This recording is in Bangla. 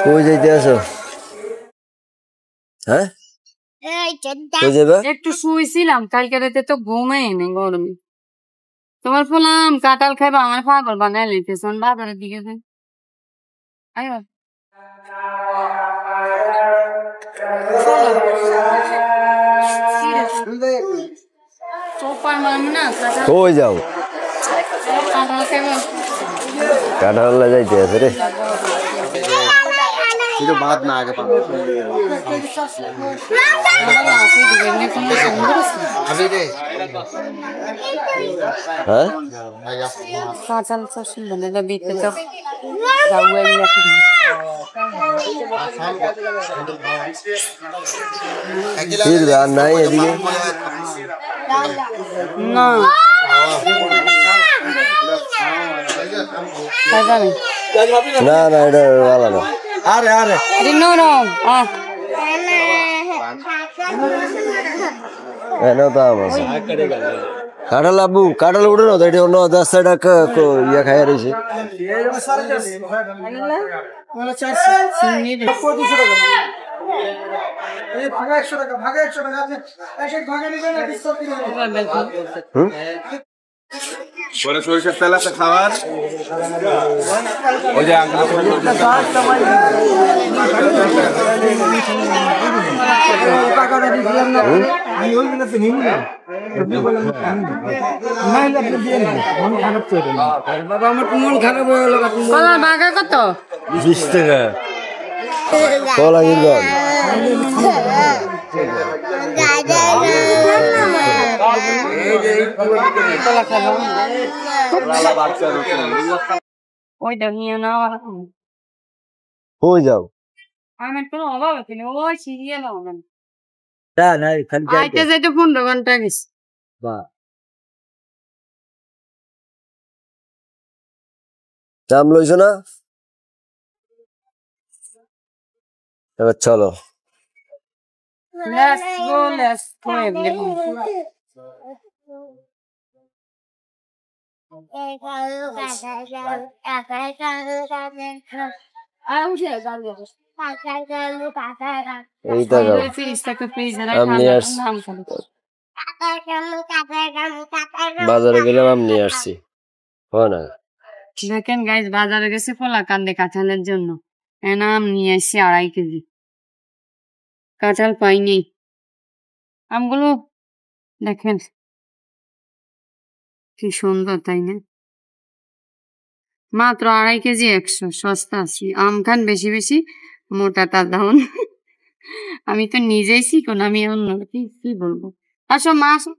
কই যাইতে আছো? হ্যাঁ একটু শুয়েছিলাম, কালকে রাতে তো ঘুমাই না গরমে। তোমার বললাম কাঁঠাল খাইবা, আমার পাগল বানাই লইতেছ। বাজারের দিকে যাই। আয়ো কই যাও? কাঁঠাল যাইতে আছে রে। বাদ না আগে কাঁচাল চাষি বলে বিতে তো আর নাই এদিকে না না না এটা ভালো না। আরে আরে কাঁঠাল আবু কাঁঠাল উঠে না এটা অন্য 10 টাকা ইয়া খাইয়া রয়েছে। পরে সরিষার তেল আছে খাওয়ার, ওই যে কত 20 টাকা কলা গিরগন কই যাও? আমার কোনো অভাব আছে না, ওই সিরিয়াল হবে না। খালি আইতে যাইতে 15 ঘন্টা গেছে। দাম লইছো না? এবার চলো। Let's go everyone. বাজারে গেলাম আম নিয়ে আসছি। দেখেন গাইজ, বাজারে গেছে ফলা কান্দে কাঁঠালের জন্য, আম নিয়ে আসছি 2.5 কেজি। কাঁঠাল পাইনি। আমগুলো দেখেন কি সুন্দর, তাই না? মাত্র 2.5 কেজি 100, সস্তা আছে। আম খান বেশি বেশি, মোটাটা দাম। আমি তো নিজেই শিখুন, আমি অন্য কি বলবো। আসো মা আসো।